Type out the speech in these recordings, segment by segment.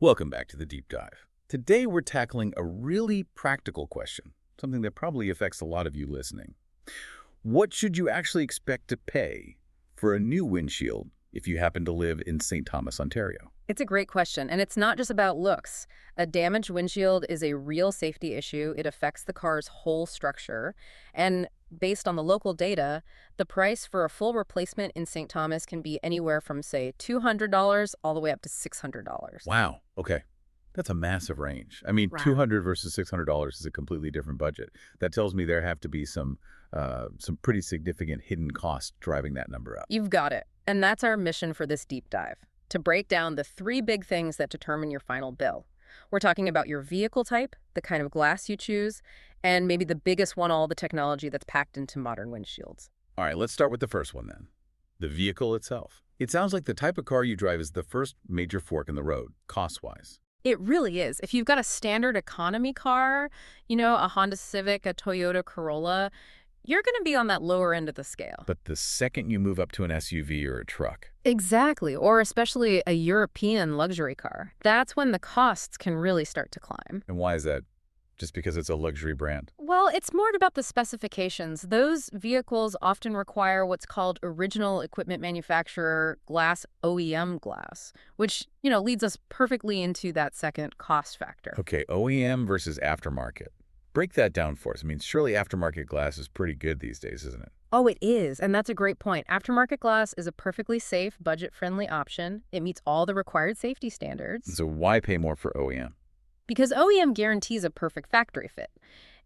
Welcome back to the Deep Dive. Today we're tackling a really practical question, something that probably affects a lot of you listening. What should you actually expect to pay for a new windshield if you happen to live in St. Thomas, Ontario? It's a great question, and it's not just about looks. A damaged windshield is a real safety issue. It affects the car's whole structure. And based on the local data, the price for a full replacement in St. Thomas can be anywhere from, say, $200 all the way up to $600. Wow. Okay. That's a massive range. I mean, Wow. $200 versus $600 is a completely different budget. That tells me there have to be some pretty significant hidden costs driving that number up. You've got it. And that's our mission for this deep dive, to break down the three big things that determine your final bill. We're talking about your vehicle type, the kind of glass you choose, and maybe the biggest one, all the technology that's packed into modern windshields. All right, let's start with the first one then. The vehicle itself. It sounds like the type of car you drive is the first major fork in the road, cost-wise. It really is. If you've got a standard economy car, a Honda Civic, a Toyota Corolla, you're going to be on that lower end of the scale. But the second you move up to an SUV or a truck. Exactly, or especially a European luxury car. That's when the costs can really start to climb. And why is that? Just because it's a luxury brand? Well, it's more about the specifications. Those vehicles often require what's called original equipment manufacturer glass, OEM glass, which, leads us perfectly into that second cost factor. Okay, OEM versus aftermarket. Break that down for us. I mean, surely aftermarket glass is pretty good these days, isn't it? Oh, it is, and that's a great point. Aftermarket glass is a perfectly safe, budget-friendly option. It meets all the required safety standards. So why pay more for OEM? Because OEM guarantees a perfect factory fit.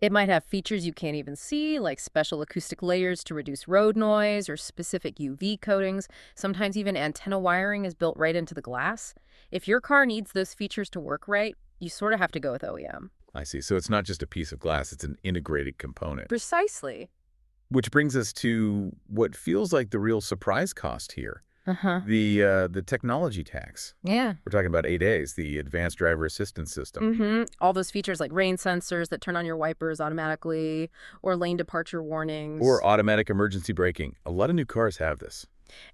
It might have features you can't even see, like special acoustic layers to reduce road noise or specific UV coatings. Sometimes even antenna wiring is built right into the glass. If your car needs those features to work right, you sort of have to go with OEM. I see. So it's not just a piece of glass, it's an integrated component. Precisely. Which brings us to what feels like the real surprise cost here. Uh-huh. The technology tax. Yeah. We're talking about ADAS, the Advanced Driver Assistance System. Mm-hmm. All those features like rain sensors that turn on your wipers automatically, or lane departure warnings. Or automatic emergency braking. A lot of new cars have this.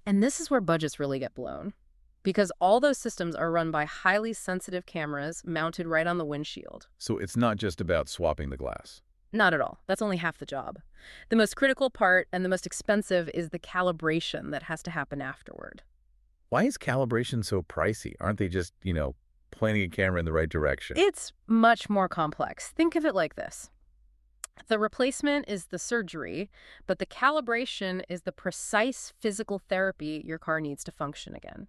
And this is where budgets really get blown. Because all those systems are run by highly sensitive cameras mounted right on the windshield. So it's not just about swapping the glass. Not at all. That's only half the job. The most critical part and the most expensive is the calibration that has to happen afterward. Why is calibration so pricey? Aren't they just, pointing a camera in the right direction? It's much more complex. Think of it like this. The replacement is the surgery, but the calibration is the precise physical therapy your car needs to function again.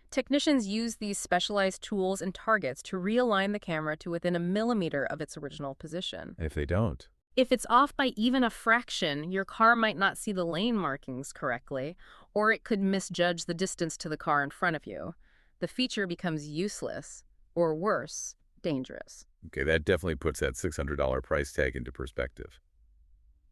Technicians use these specialized tools and targets to realign the camera to within a millimeter of its original position. And if they don't? If it's off by even a fraction, your car might not see the lane markings correctly, or it could misjudge the distance to the car in front of you. The feature becomes useless, or worse, dangerous. Okay, that definitely puts that $600 price tag into perspective.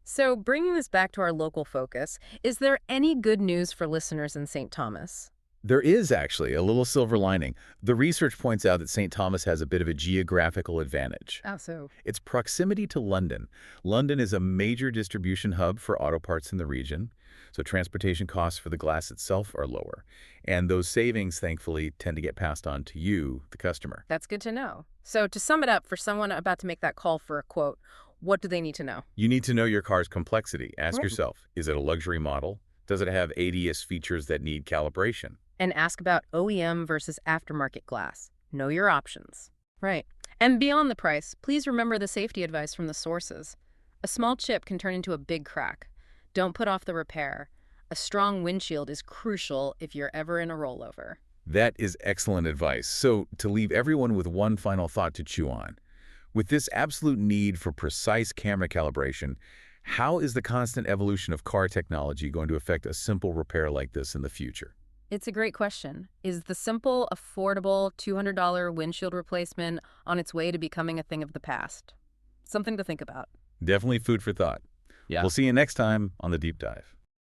So bringing this back to our local focus, is there any good news for listeners in St. Thomas? There is actually a little silver lining. The research points out that St. Thomas has a bit of a geographical advantage. How so? Its proximity to London. London is a major distribution hub for auto parts in the region, so transportation costs for the glass itself are lower. And those savings, thankfully, tend to get passed on to you, the customer. That's good to know. So to sum it up, for someone about to make that call for a quote, what do they need to know? You need to know your car's complexity. Ask Right. yourself, is it a luxury model? Does it have ADAS features that need calibration? And ask about OEM versus aftermarket glass. Know your options. Right. And beyond the price, please remember the safety advice from the sources. A small chip can turn into a big crack. Don't put off the repair. A strong windshield is crucial if you're ever in a rollover. That is excellent advice. So to leave everyone with one final thought to chew on, with this absolute need for precise camera calibration, how is the constant evolution of car technology going to affect a simple repair like this in the future? It's a great question. Is the simple, affordable $200 windshield replacement on its way to becoming a thing of the past? Something to think about. Definitely food for thought. Yeah. We'll see you next time on The Deep Dive.